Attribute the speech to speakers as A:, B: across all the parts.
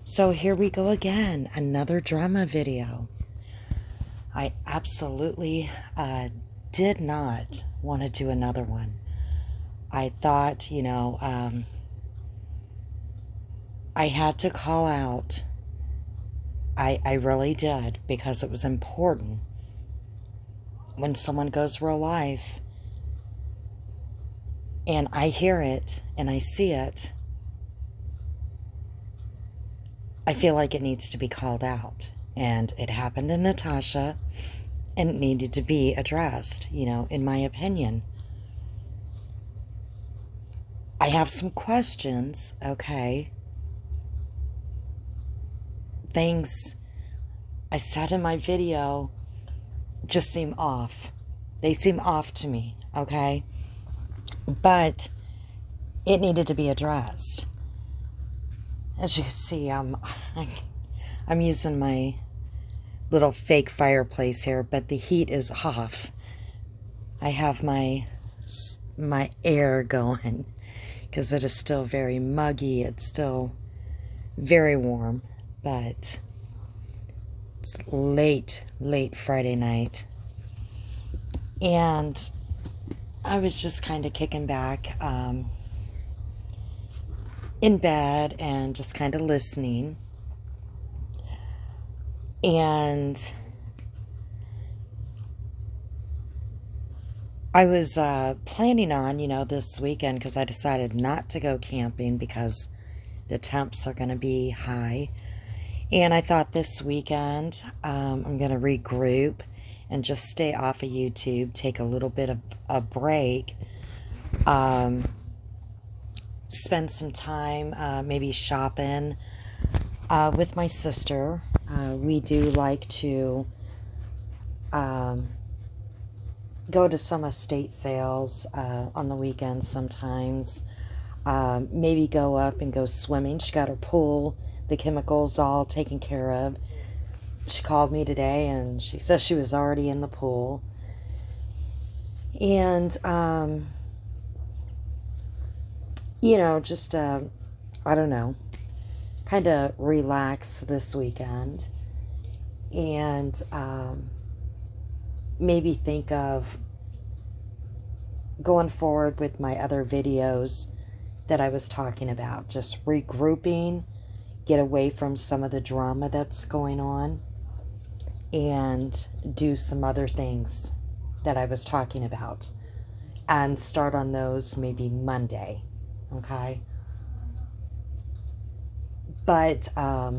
A: So here we go again, another drama video. I absolutely did not want to do another one. I thought, I had to call out. I really did, because it was important. When someone goes real life and I hear it and I see it, I feel like it needs to be called out. And it happened to Natasha, and it needed to be addressed, in my opinion. I have some questions, okay? Things I said in my video just seem off. They seem off to me, okay? But it needed to be addressed. As you can see, I'm using my little fake fireplace here, but the heat is off. I have my air going because it is still very muggy. It's still very warm, but it's late Friday night. And I was just kind of kicking back in bed and just kind of listening. And I was planning on, this weekend, because I decided not to go camping because the temps are going to be high. And I thought this weekend I'm going to regroup and just stay off of YouTube, take a little bit of a break, spend some time maybe shopping with my sister. We do like to go to some estate sales on the weekends sometimes. Maybe go up and go swimming. She got her pool, the chemicals all taken care of. She called me today and she said she was already in the pool. And, just, I don't know, kind of relax this weekend. And maybe think of going forward with my other videos that I was talking about. Just regrouping, get away from some of the drama that's going on, and do some other things that I was talking about. And start on those maybe Monday, okay? But I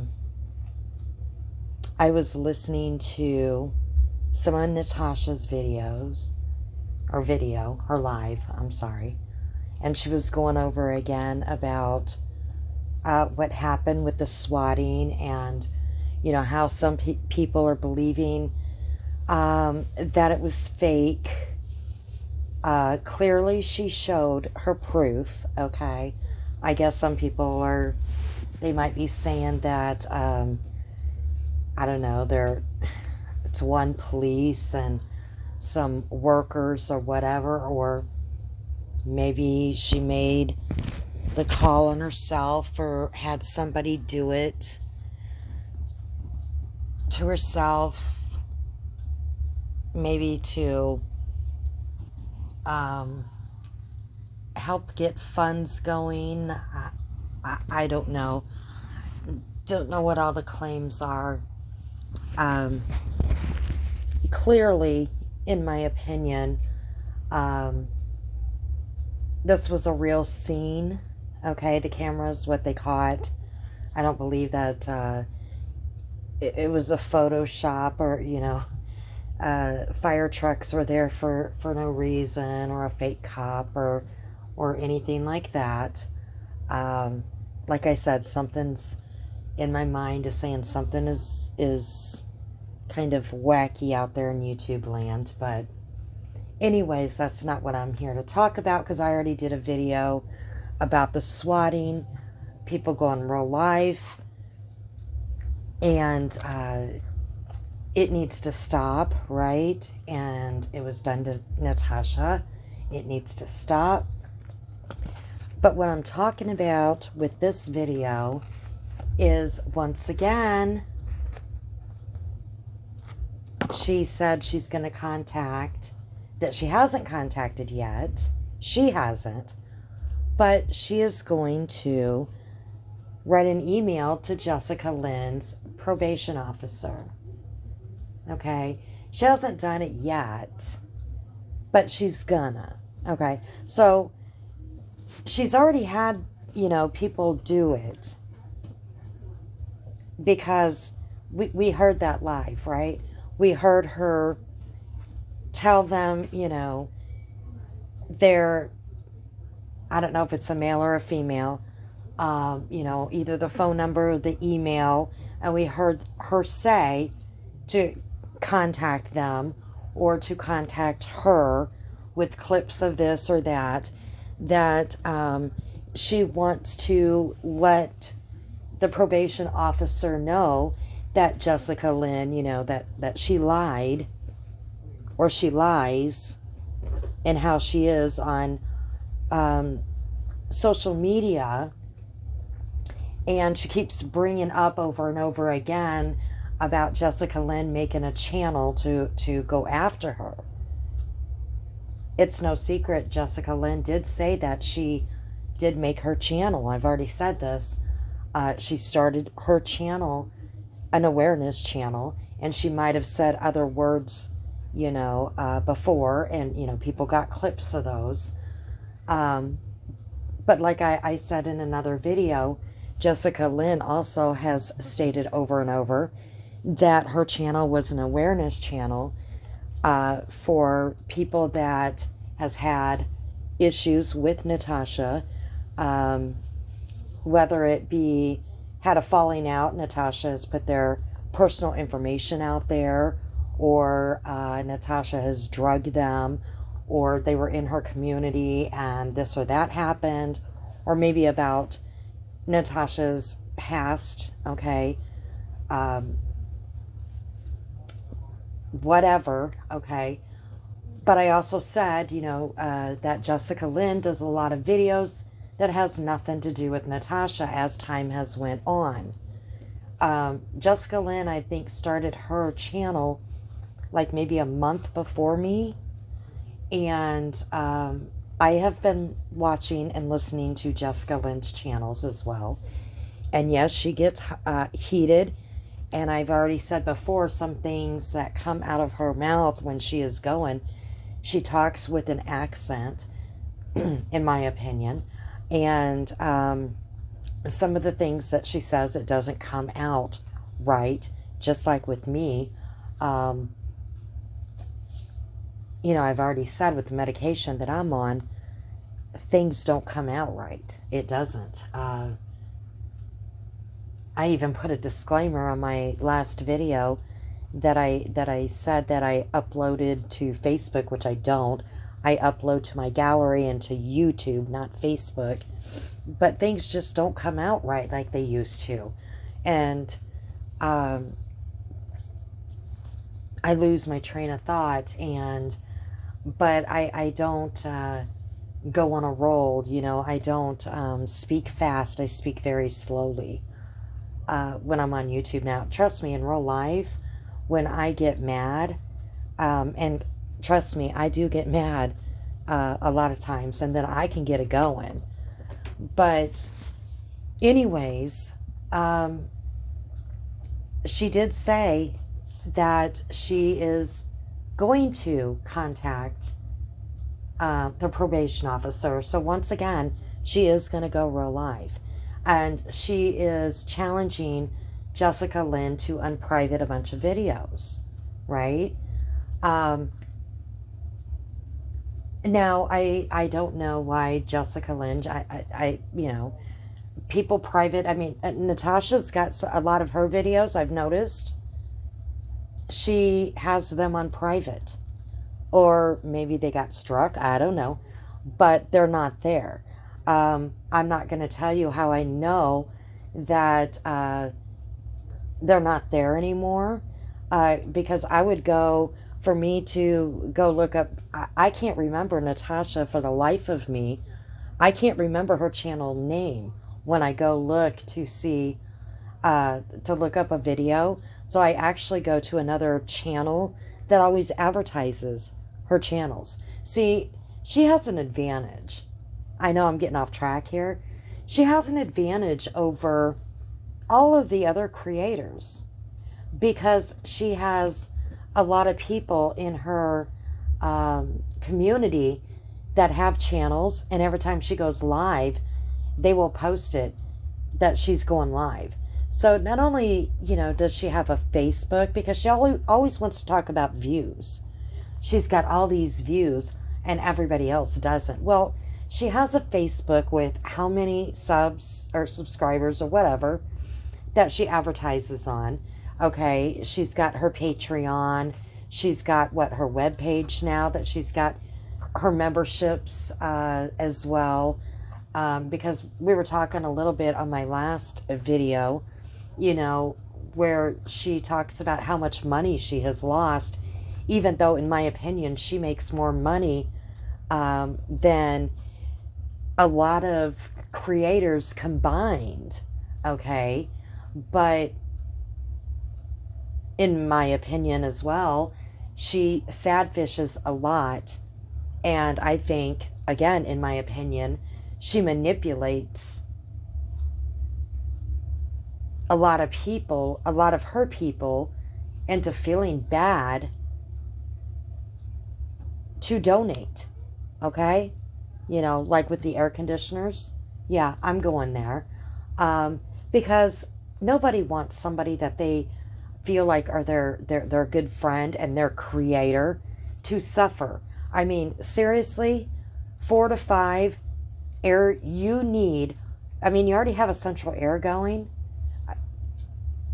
A: was listening to some of Natasha's videos, her live, I'm sorry. And she was going over again about what happened with the swatting, and, how some people are believing that it was fake. Clearly she showed her proof, okay? I guess some people they might be saying that, I don't know, it's one police and some workers or whatever, or maybe she made the call on herself or had somebody do it to herself, maybe to help get funds going. I don't know. Don't know what all the claims are. Clearly, in my opinion, this was a real scene. Okay, the camera's what they caught. I don't believe that it was a Photoshop, or, fire trucks were there for no reason, or a fake cop, or anything like that. Like I said, something's in my mind is saying something is kind of wacky out there in YouTube land. But anyways, that's not what I'm here to talk about, because I already did a video about the swatting, people going real life, and it needs to stop, right? And it was done to Natasha. It needs to stop. But what I'm talking about with this video is, once again, she said she's going to contact, that she hasn't contacted yet. She hasn't. But she is going to write an email to Jessica Lynn's probation officer. Okay? She hasn't done it yet, but she's gonna. Okay? So she's already had, people do it because we heard that live, right? We heard her tell them, they're, I don't know if it's a male or a female, either the phone number or the email, and we heard her say to contact them or to contact her with clips of this or that she wants to let the probation officer know that Jessica Lynn, that she lied or she lies and how she is on social media. And she keeps bringing up over and over again about Jessica Lynn making a channel to go after her. It's no secret, Jessica Lynn did say that she did make her channel. I've already said this. She started her channel, an awareness channel, and she might have said other words, before, and, people got clips of those. But like I said in another video, Jessica Lynn also has stated over and over that her channel was an awareness channel for people that has had issues with Natasha, whether it be had a falling out, Natasha has put their personal information out there, or Natasha has drugged them, or they were in her community and this or that happened, or maybe about Natasha's past, okay, whatever, okay. But I also said, that Jessica Lynn does a lot of videos that has nothing to do with Natasha as time has went on. Jessica Lynn, I think, started her channel like maybe a month before me. And I have been watching and listening to Jessica Lynn's channels as well. And yes, she gets heated. And I've already said before, some things that come out of her mouth when she is going, she talks with an accent, in my opinion. And some of the things that she says, it doesn't come out right, just like with me. I've already said with the medication that I'm on, things don't come out right. It doesn't. I even put a disclaimer on my last video that I said that I uploaded to Facebook, which I don't. I upload to my gallery and to YouTube, not Facebook. But things just don't come out right like they used to. And I lose my train of thought, but I don't go on a roll, I don't speak fast. I speak very slowly when I'm on YouTube. Now, trust me, in real life, when I get mad, and trust me, I do get mad a lot of times, and then I can get it going. But anyways, she did say that she is going to contact the probation officer. So once again, she is going to go real live. And she is challenging Jessica Lynn to unprivate a bunch of videos, right? Now, I don't know why Jessica Lynn, people private, Natasha's got a lot of her videos, I've noticed. She has them on private. Or maybe they got struck, I don't know. But they're not there. I'm not going to tell you how I know that they're not there anymore. Because I would go, for me to go look up, I can't remember Natasha for the life of me. I can't remember her channel name when I go look to see to look up a video. So I actually go to another channel that always advertises her channels. See, she has an advantage. I know I'm getting off track here. She has an advantage over all of the other creators because she has a lot of people in her community that have channels, and every time she goes live, they will post it that she's going live. So not only, does she have a Facebook, because she always wants to talk about views. She's got all these views and everybody else doesn't. Well, she has a Facebook with how many subs or subscribers or whatever that she advertises on. Okay, she's got her Patreon. She's got her webpage now that she's got her memberships as well. Because we were talking a little bit on my last video, where she talks about how much money she has lost, even though, in my opinion, she makes more money than a lot of creators combined. Okay, but in my opinion as well, she sad fishes a lot, and I think, again, in my opinion, she manipulates a lot of people, a lot of her people, into feeling bad to donate. Okay? Like with the air conditioners. Yeah, I'm going there. Because nobody wants somebody that they feel like are their good friend and their creator to suffer. I mean, seriously, 4 to 5 air you need. I mean, you already have a central air going.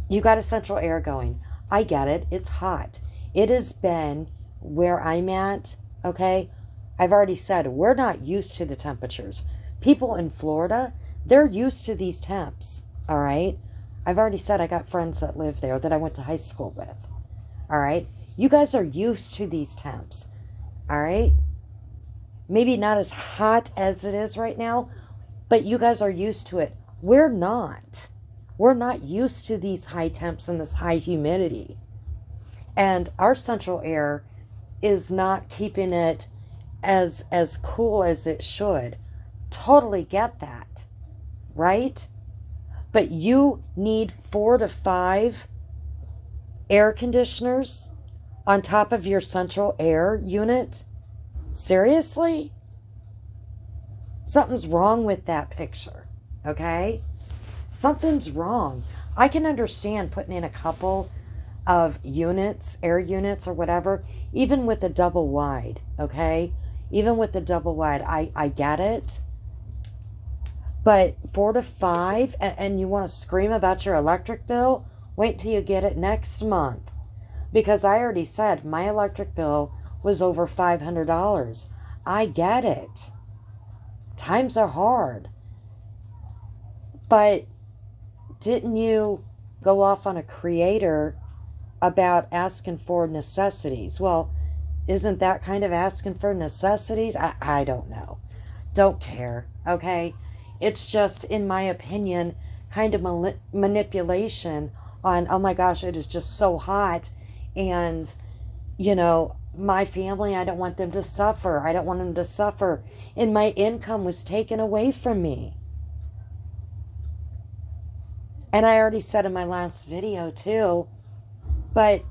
A: You got a central air going. I get it. It's hot. It has been where I'm at. Okay, I've already said we're not used to the temperatures. People in Florida, they're used to these temps. All right, I've already said I got friends that live there that I went to high school with. All right, you guys are used to these temps. All right, maybe not as hot as it is right now, but you guys are used to it. We're not. We're not used to these high temps and this high humidity. And our central air is not keeping it as cool as it should. Totally get that, right? But you need 4 to 5 air conditioners on top of your central air unit? Seriously? Something's wrong with that picture, okay? Something's wrong. I can understand putting in a couple of units, air units or whatever, even with the double wide, okay? Even with the double wide, I get it. But 4 to 5, and you want to scream about your electric bill? Wait till you get it next month. Because I already said my electric bill was over $500. I get it. Times are hard. But didn't you go off on a creator about asking for necessities? Well, isn't that kind of asking for necessities? I don't know. Don't care, okay? It's just, in my opinion, kind of manipulation on, oh my gosh, it is just so hot. And, my family, I don't want them to suffer. I don't want them to suffer. And my income was taken away from me. And I already said in my last video too, but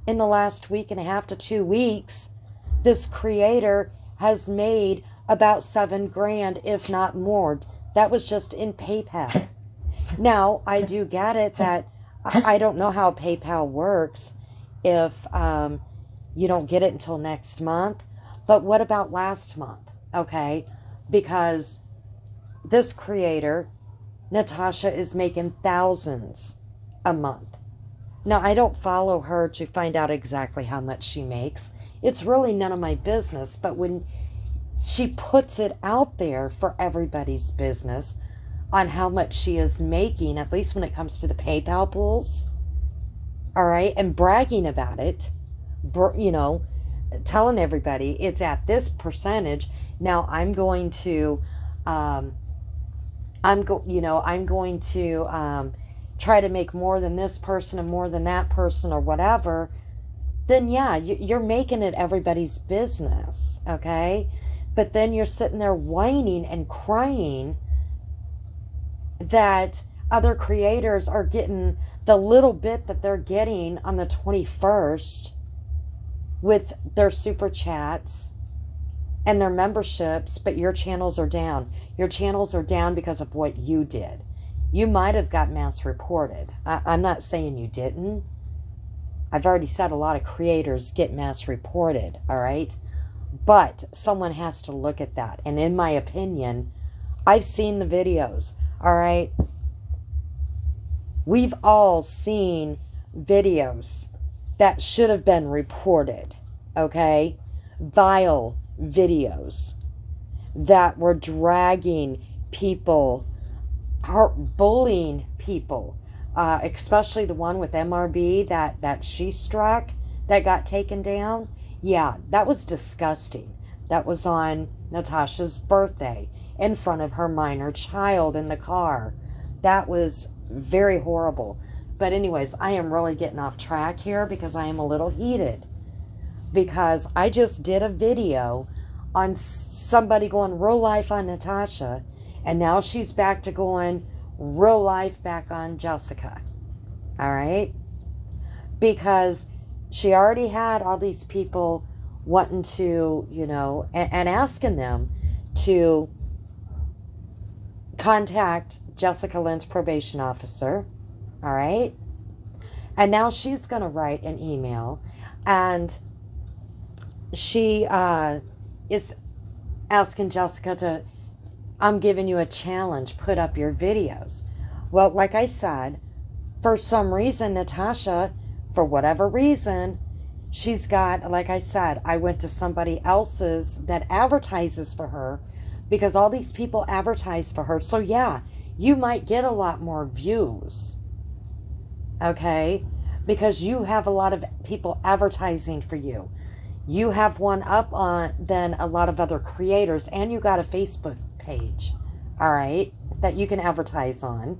A: in the last week and a half to 2 weeks, this creator has made about $7 grand, if not more. That was just in PayPal. Now, I do get it that I don't know how PayPal works if you don't get it until next month. But what about last month? Okay, because this creator, Natasha, is making thousands a month. Now, I don't follow her to find out exactly how much she makes. It's really none of my business. But when she puts it out there for everybody's business on how much she is making, at least when it comes to the PayPal pools, all right, and bragging about it, telling everybody it's at this percentage. Now I'm going to try to make more than this person and more than that person or whatever, then yeah, you're making it everybody's business, okay? But then you're sitting there whining and crying that other creators are getting the little bit that they're getting on the 21st with their super chats and their memberships, but your channels are down. Your channels are down because of what you did. You might have got mass reported. I'm not saying you didn't. I've already said a lot of creators get mass reported, all right? But someone has to look at that. And in my opinion, I've seen the videos, all right? We've all seen videos that should have been reported, okay? Vile videos that were dragging people, bullying people, especially the one with MRB that she struck that got taken down. Yeah, that was disgusting. That was on Natasha's birthday in front of her minor child in the car. That was very horrible. But anyways, I am really getting off track here because I am a little heated. Because I just did a video on somebody going real life on Natasha, and now she's back to going real life back on Jessica. All right? Because she already had all these people wanting to, you know, and asking them to contact Jessica Lynn's probation officer. All right? And now she's going to write an email, and she is asking Jessica to, I'm giving you a challenge, put up your videos. Well, like I said, for some reason, Natasha, for whatever reason, she's got, like I said, I went to somebody else's that advertises for her because all these people advertise for her. So yeah, you might get a lot more views, okay? Because you have a lot of people advertising for you. You have one up on than a lot of other creators, and you got a Facebook page, all right, that you can advertise on,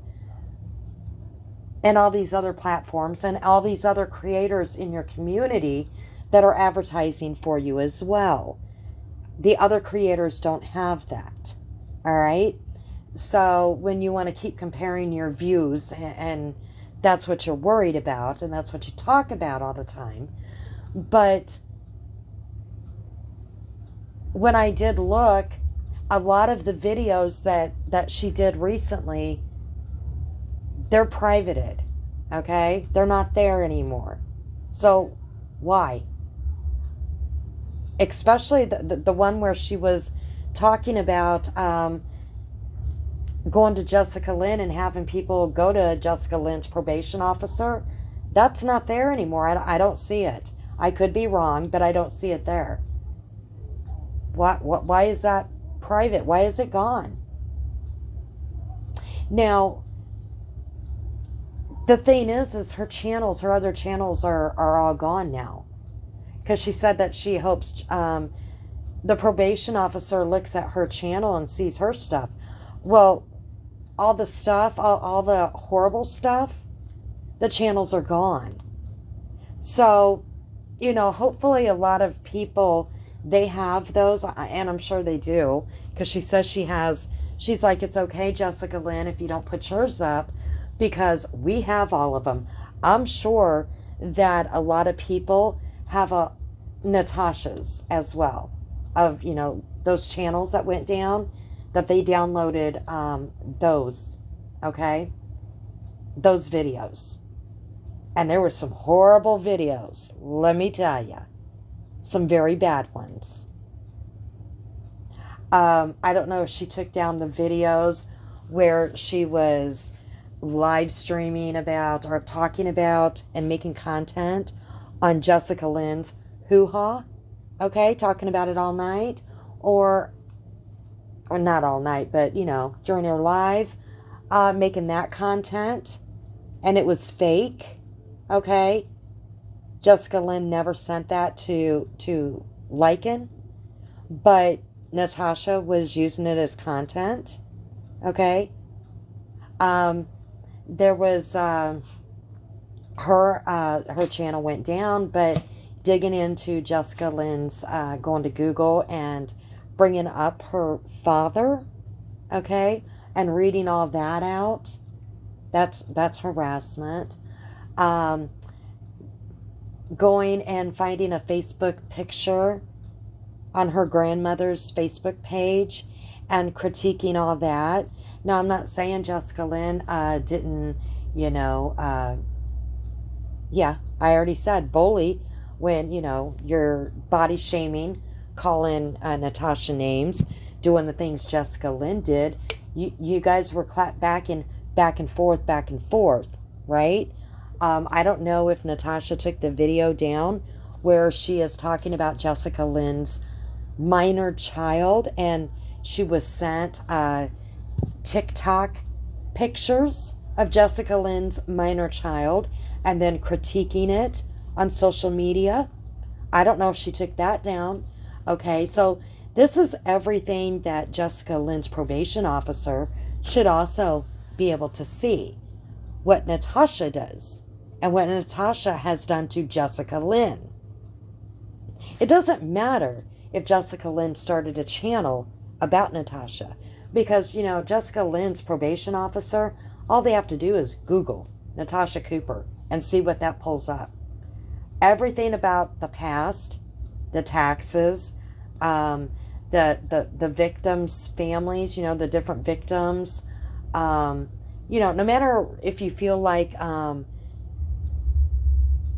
A: and all these other platforms and all these other creators in your community that are advertising for you as well. The other creators don't have that, all right? So when you want to keep comparing your views, and that's what you're worried about, and that's what you talk about all the time, but when I did look, a lot of the videos that she did recently, they're privated, okay? They're not there anymore. So why? Especially the one where she was talking about going to Jessica Lynn and having people go to Jessica Lynn's probation officer. That's not there anymore. I don't see it. I could be wrong, but I don't see it there. Why is that private? Why is it gone? Now, the thing is her channels, her other channels are all gone now. Because she said that she hopes the probation officer looks at her channel and sees her stuff. Well, all the stuff, all the horrible stuff, the channels are gone. So, you know, hopefully a lot of people, they have those, and I'm sure they do, because she says she's like, it's okay, Jessica Lynn, if you don't put yours up, because we have all of them. I'm sure that a lot of people have a Natasha's as well, of, you know, those channels that went down, that they downloaded those, okay, those videos. And there were some horrible videos, let me tell you. Some very bad ones. I don't know if she took down the videos where she was live streaming about or talking about and making content on Jessica Lynn's hoo-ha, okay, talking about it all night, or not all night, but, you know, during her live, making that content, and it was fake, okay? Jessica Lynn never sent that to Lycan, but Natasha was using it as content, okay? there was her channel went down, but digging into Jessica Lynn's, going to Google and bringing up her father, okay, and reading all that out, that's harassment. Um, Going and finding a Facebook picture on her grandmother's Facebook page and critiquing all that. Now, I'm not saying Jessica Lynn didn't, yeah, I already said bully when, you're body shaming, calling Natasha names, doing the things Jessica Lynn did. You guys were clapped back and forth, right? I don't know if Natasha took the video down where she is talking about Jessica Lynn's minor child, and she was sent TikTok pictures of Jessica Lynn's minor child and then critiquing it on social media. I don't know if she took that down. Okay, so this is everything that Jessica Lynn's probation officer should also be able to see. What Natasha does and what Natasha has done to Jessica Lynn. It doesn't matter if Jessica Lynn started a channel about Natasha, because, Jessica Lynn's probation officer, all they have to do is Google Natasha Cooper and see what that pulls up. Everything about the past, the taxes, the victims' families, the different victims, no matter if you feel like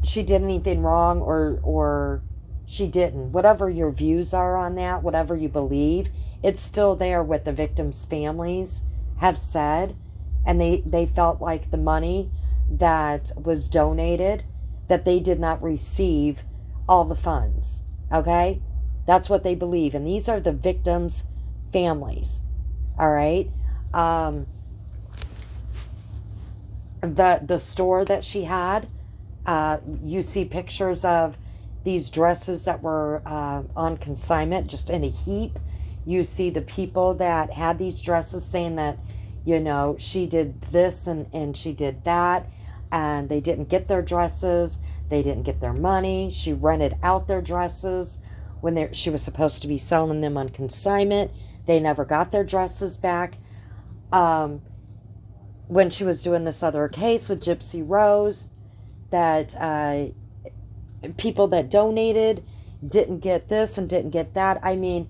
A: she did anything wrong or she didn't, whatever your views are on that, whatever you believe, it's still there what the victims' families have said, and they felt like the money that was donated, that they did not receive all the funds, okay? That's what they believe, and these are the victims' families, all right? The store that she had, you see pictures of these dresses that were on consignment, just in a heap. You see the people that had these dresses saying that, she did this and she did that, and they didn't get their dresses, they didn't get their money. She rented out their dresses when she was supposed to be selling them on consignment. They never got their dresses back. When she was doing this other case with Gypsy Rose, that people that donated didn't get this and didn't get that. I mean,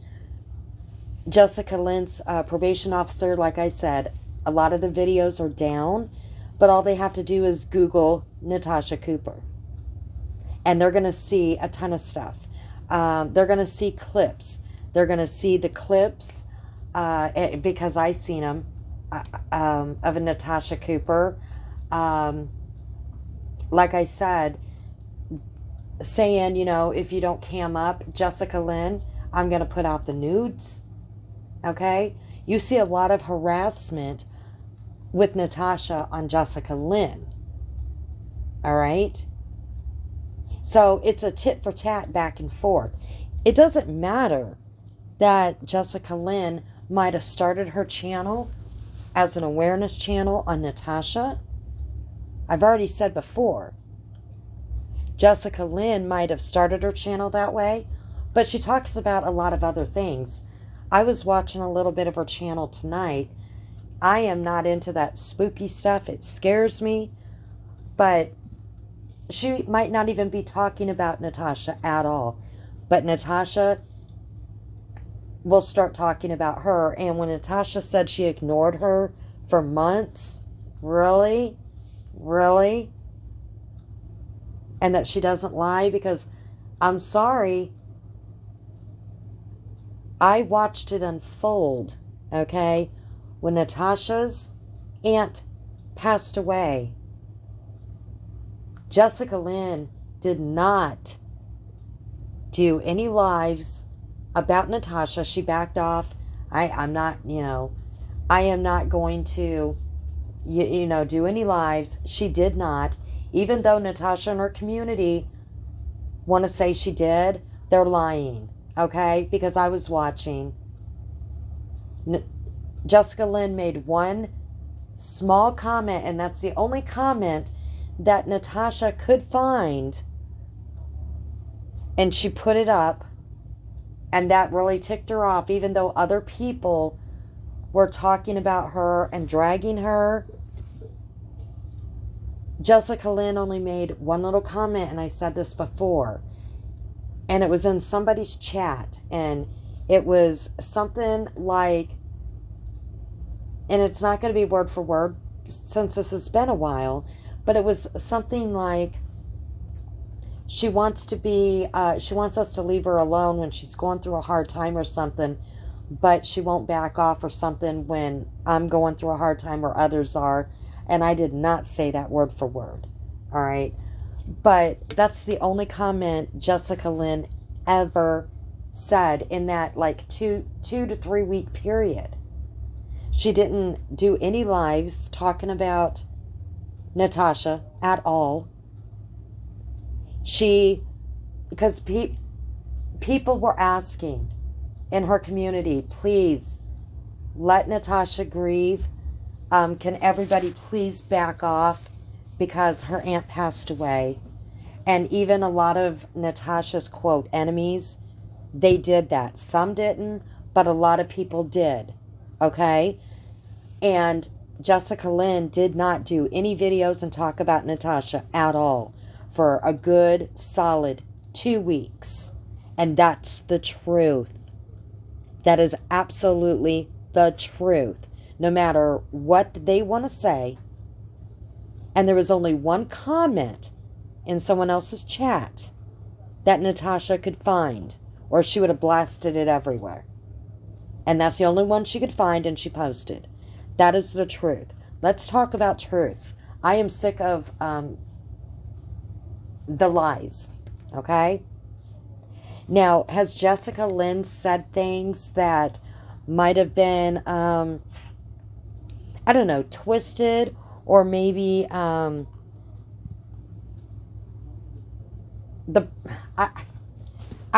A: Jessica Lynn's probation officer, like I said, a lot of the videos are down, but all they have to do is Google Natasha Cooper, and they're going to see a ton of stuff. They're going to see clips. They're going to see the clips, because I seen them, of a Natasha Cooper. Like I said, saying, if you don't cam up Jessica Lynn, I'm going to put out the nudes. Okay? You see a lot of harassment with Natasha on Jessica Lynn. All right? So it's a tit for tat back and forth. It doesn't matter that Jessica Lynn might have started her channel as an awareness channel on Natasha. I've already said before, Jessica Lynn might have started her channel that way, but she talks about a lot of other things. I was watching a little bit of her channel tonight. I am not into that spooky stuff. It scares me. But she might not even be talking about Natasha at all. But Natasha will start talking about her. And when Natasha said she ignored her for months, really? Really? And that she doesn't lie, because I'm sorry, I watched it unfold, okay? When Natasha's aunt passed away, Jessica Lynn did not do any lives about Natasha. She backed off. I'm not, I am not going to, do any lives. She did not. Even though Natasha and her community want to say she did, they're lying, okay? Because I was watching. Jessica Lynn made one small comment, and that's the only comment that Natasha could find, and she put it up, and that really ticked her off, even though other people were talking about her and dragging her. Jessica Lynn only made one little comment, and I said this before, and it was in somebody's chat, and it was something like, and it's not going to be word for word since this has been a while, but it was something like, she wants us to leave her alone when she's going through a hard time or something, but she won't back off or something when I'm going through a hard time or others are. And I did not say that word for word. All right. But that's the only comment Jessica Lynn ever said in that like two to 3 week period. She didn't do any lives talking about Natasha at all. Because people were asking in her community, please let Natasha grieve. Can everybody please back off because her aunt passed away? And even a lot of Natasha's, quote, enemies, they did that. Some didn't, but a lot of people did. Okay? And Jessica Lynn did not do any videos and talk about Natasha at all for a good, solid 2 weeks. And that's the truth. That is absolutely the truth. No matter what they want to say. And there was only one comment in someone else's chat that Natasha could find, or she would have blasted it everywhere. And that's the only one she could find, and she posted. That is the truth. Let's talk about truths. I am sick of the lies. Okay? Now, has Jessica Lynn said things that might have been, I don't know, twisted, or maybe I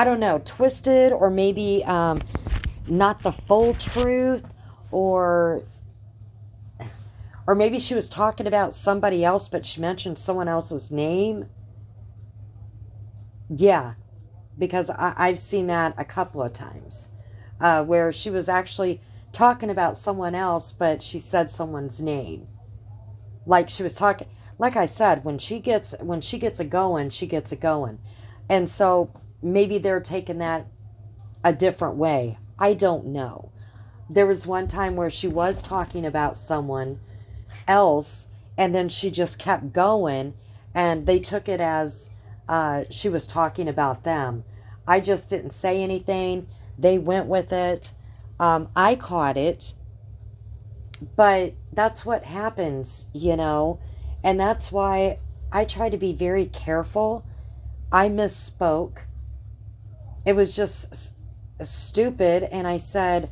A: don't know, twisted, or maybe not the full truth, or maybe she was talking about somebody else, but she mentioned someone else's name? Yeah, because I've seen that a couple of times, where she was actually talking about someone else, but she said someone's name. Like she was talking, like I said, when she gets it going, she gets it going. And so maybe they're taking that a different way. I don't know. There was one time where she was talking about someone else, and then she just kept going, and they took it as she was talking about them. I just didn't say anything. They went with it. I caught it. But that's what happens, you know. And that's why I try to be very careful. I misspoke. It was just stupid. And I said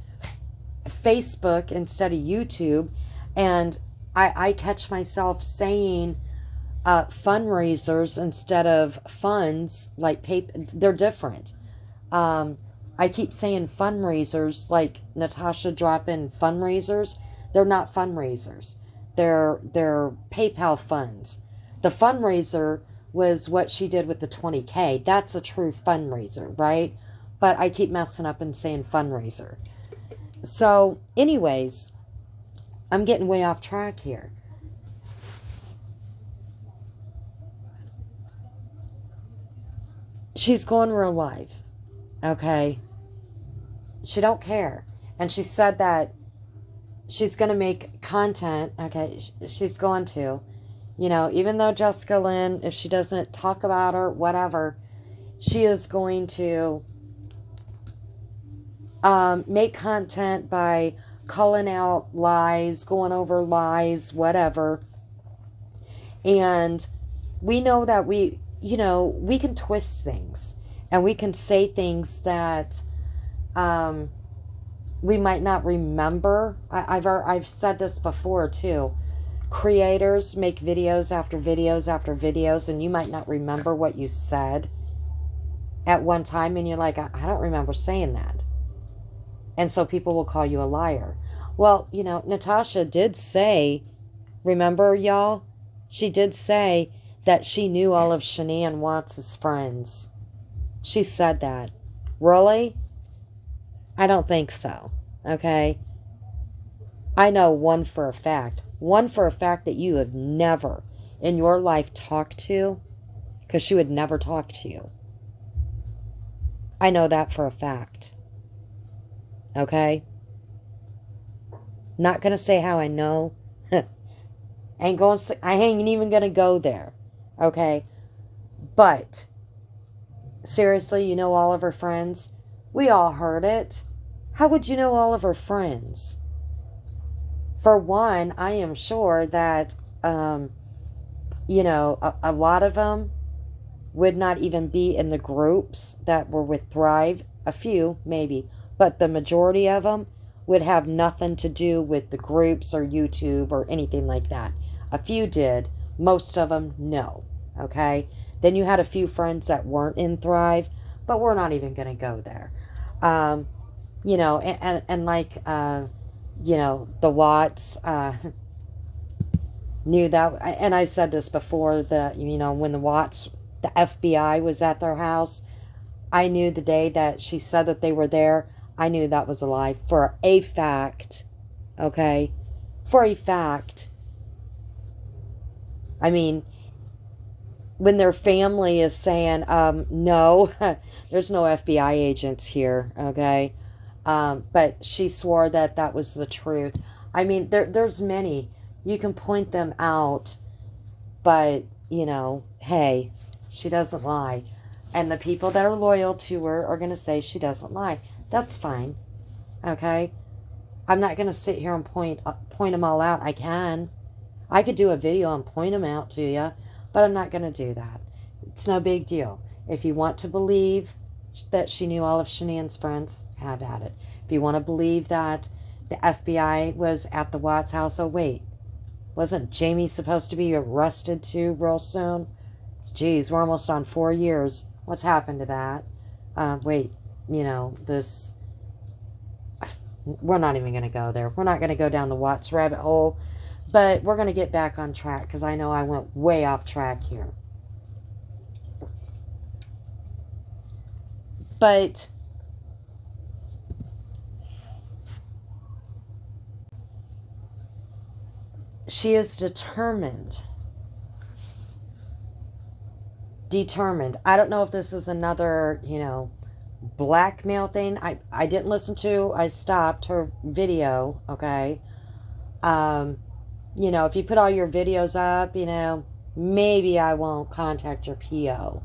A: Facebook instead of YouTube. And I catch myself saying fundraisers instead of funds, like paper. They're different. I keep saying fundraisers, like Natasha dropping fundraisers. They're not fundraisers. They're PayPal funds. The fundraiser was what she did with the 20K. That's a true fundraiser, right? But I keep messing up and saying fundraiser. So, anyways, I'm getting way off track here. She's going real live, okay? She don't care. And she said that she's going to make content, okay? She's going to. You know, even though Jessica Lynn, if she doesn't talk about her, whatever, she is going to make content by calling out lies, going over lies, whatever. And we know that we can twist things, and we can say things that we might not remember. I've said this before too. Creators make videos after videos after videos, and you might not remember what you said at one time, and you're like, I don't remember saying that. And so people will call you a liar. Well, you know, Natasha did say Remember, y'all? She did say that she knew all of Shanae Watts' friends. She said that. Really? I don't think so. Okay? I know one for a fact. One for a fact that you have never in your life talked to, because she would never talk to you. I know that for a fact. Okay? Not going to say how I know. I ain't even going to go there. Okay? But, seriously, you know all of her friends? We all heard it. How would you know all of her friends? For one, I am sure that, a lot of them would not even be in the groups that were with Thrive. A few, maybe. But the majority of them would have nothing to do with the groups or YouTube or anything like that. A few did. Most of them, no. Okay? Then you had a few friends that weren't in Thrive, but we're not even going to go there. The Watts knew that, and I've said this before, that, when the FBI was at their house, I knew the day that she said that they were there, I knew that was a lie for a fact. Okay? For a fact. I mean, when their family is saying, no, there's no FBI agents here, okay? But she swore that that was the truth. I mean, there's many. You can point them out, but, hey, she doesn't lie. And the people that are loyal to her are going to say she doesn't lie. That's fine, okay? I'm not going to sit here and point them all out. I could do a video and point them out to you, but I'm not going to do that. It's no big deal. If you want to believe that she knew all of Shanae's friends, have at it. If you want to believe that the FBI was at the Watts house, oh wait, wasn't Jamie supposed to be arrested too real soon? Geez, we're almost on 4 years. What's happened to that? We're not even going to go there. We're not going to go down the Watts rabbit hole. But we're going to get back on track, because I know I went way off track here. But she is determined. I don't know if this is another, blackmail thing. I didn't listen to, I stopped her video, okay? If you put all your videos up, maybe I won't contact your PO.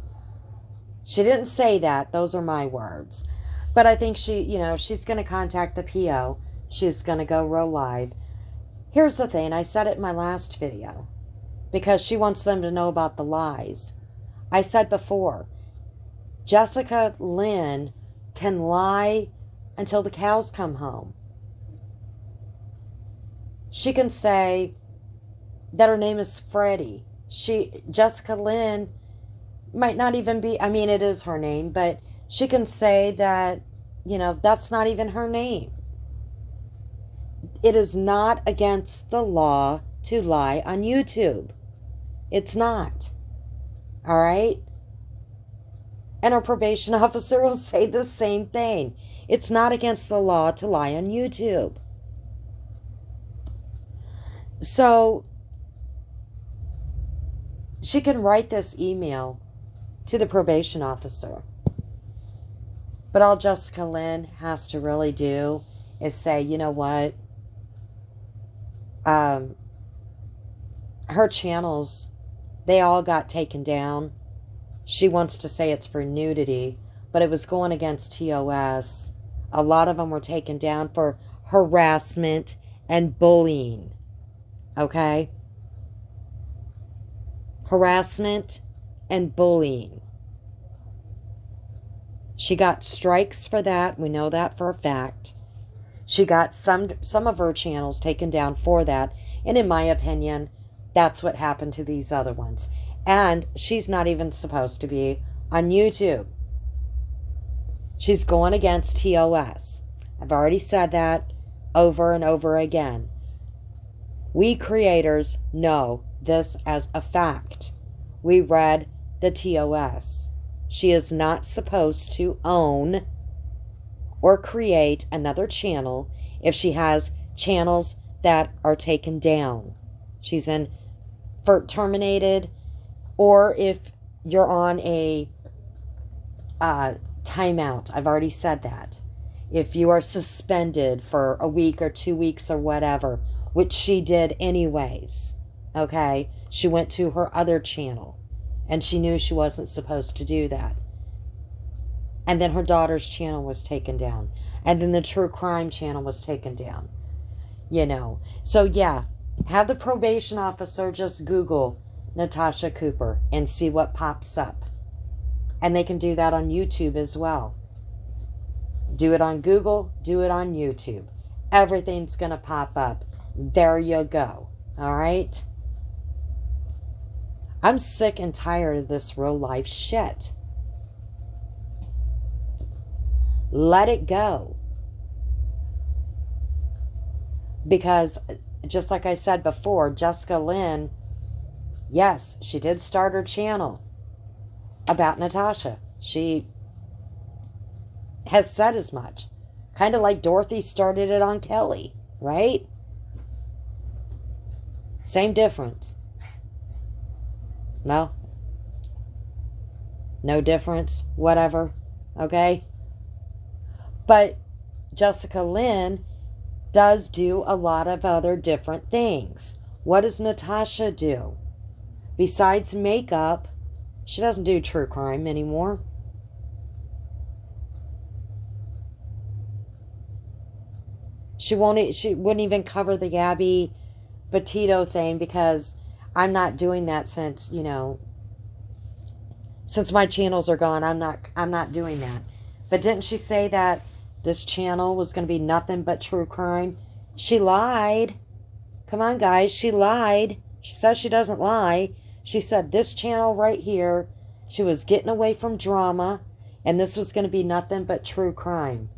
A: She didn't say that. Those are my words. But I think she's going to contact the PO. She's going to go real live. Here's the thing. I said it in my last video, because she wants them to know about the lies. I said before, Jessica Lynn can lie until the cows come home. She can say that her name is Freddie. Jessica Lynn might not even be, it is her name, but she can say that, that's not even her name. It is not against the law to lie on YouTube. It's not. All right? And our probation officer will say the same thing. It's not against the law to lie on YouTube. So, she can write this email to the probation officer. But all Jessica Lynn has to really do is say, you know what? Her channels, they all got taken down. She wants to say it's for nudity, but it was going against TOS. A lot of them were taken down for harassment and bullying. Okay? Harassment and bullying. She got strikes for that. We know that for a fact. She got some of her channels taken down for that. And in my opinion, that's what happened to these other ones. And she's not even supposed to be on YouTube. She's going against TOS. I've already said that over and over again. We creators know this as a fact. We read the TOS. She is not supposed to own or create another channel if she has channels that are taken down. She's in for terminated, or if you're on a timeout. I've already said that. If you are suspended for a week or 2 weeks or whatever, which she did anyways, okay? She went to her other channel and she knew she wasn't supposed to do that. And then her daughter's channel was taken down. And then the true crime channel was taken down. You know. So yeah, have the probation officer just Google Natasha Cooper and see what pops up. And they can do that on YouTube as well. Do it on Google, do it on YouTube. Everything's going to pop up. There you go. All right? I'm sick and tired of this real life shit. Let it go. Because, just like I said before, Jessica Lynn, yes, she did start her channel about Natasha. She has said as much. Kind of like Dorothy started it on Kelly, right? Same difference. No? No difference? Whatever. Okay? But Jessica Lynn does do a lot of other different things. What does Natasha do? Besides makeup, she doesn't do true crime anymore. She wouldn't even cover the Gabby Petito thing because I'm not doing that since, you know, since my channels are gone, I'm not doing that. But didn't she say that this channel was going to be nothing but true crime? She lied. Come on, guys. She lied. She says she doesn't lie. She said this channel right here, she was getting away from drama, and this was going to be nothing but true crime.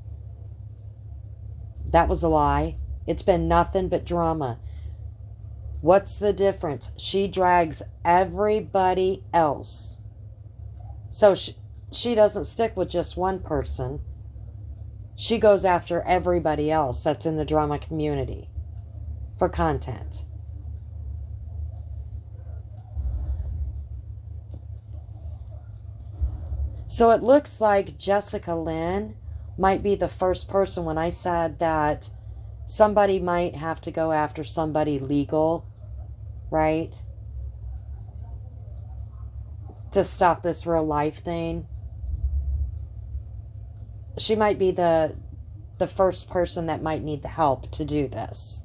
A: That was a lie. It's been nothing but drama. What's the difference? She drags everybody else. So she doesn't stick with just one person. She goes after everybody else that's in the drama community for content. So it looks like Jessica Lynn might be the first person when I said that somebody might have to go after somebody legal, right? To stop this real life thing. She might be the first person that might need the help to do this.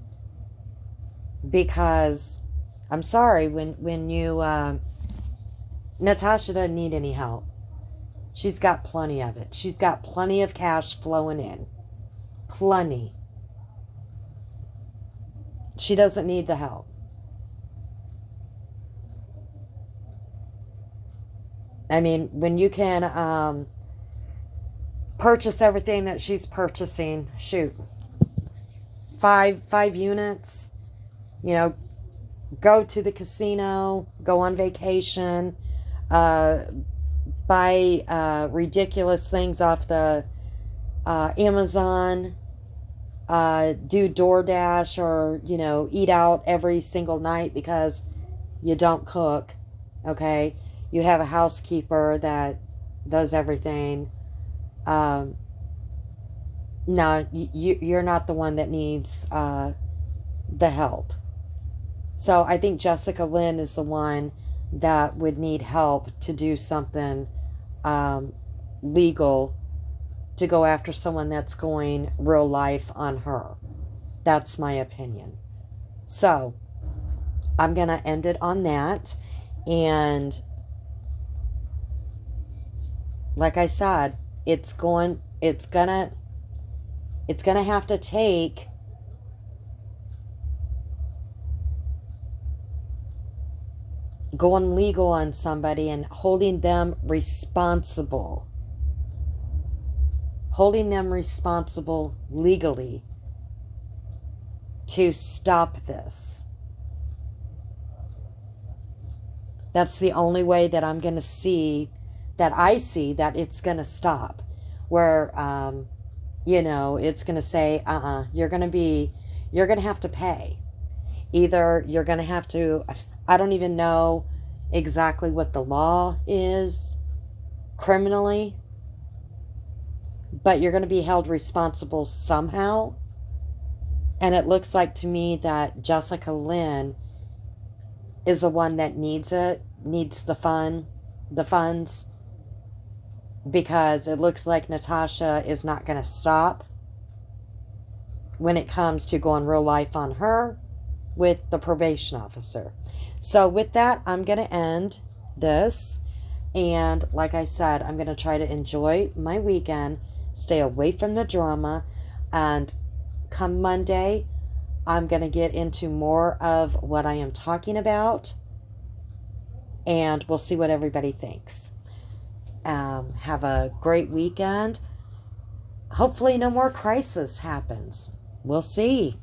A: Because, I'm sorry, when you, Natasha doesn't need any help. She's got plenty of it. She's got plenty of cash flowing in. Plenty. She doesn't need the help. I mean, when you can purchase everything that she's purchasing, shoot, five units, you know, go to the casino, go on vacation, buy ridiculous things off the Amazon, do DoorDash, or, you know, eat out every single night because you don't cook, okay? You have a housekeeper that does everything. No, you're not the one that needs the help. So I think Jessica Lynn is the one that would need help to do something legal to go after someone that's going real life on her. That's my opinion. So I'm going to end it on that. And like I said, it's gonna have to take going legal on somebody and holding them responsible. Holding them responsible legally to stop this. That's the only way that I'm going to see, that I see that it's going to stop. Where, you know, it's going to say, you're going to have to pay. Either you're going to have to, I don't even know exactly what the law is criminally, but you're going to be held responsible somehow. And it looks like to me that Jessica Lynn is the one that needs the funds, because it looks like Natasha is not going to stop when it comes to going real life on her with the probation officer. So with that, I'm going to end this. And like I said, I'm going to try to enjoy my weekend, stay away from the drama, and come Monday, I'm going to get into more of what I am talking about, and we'll see what everybody thinks. Have a great weekend. Hopefully no more crisis happens. We'll see.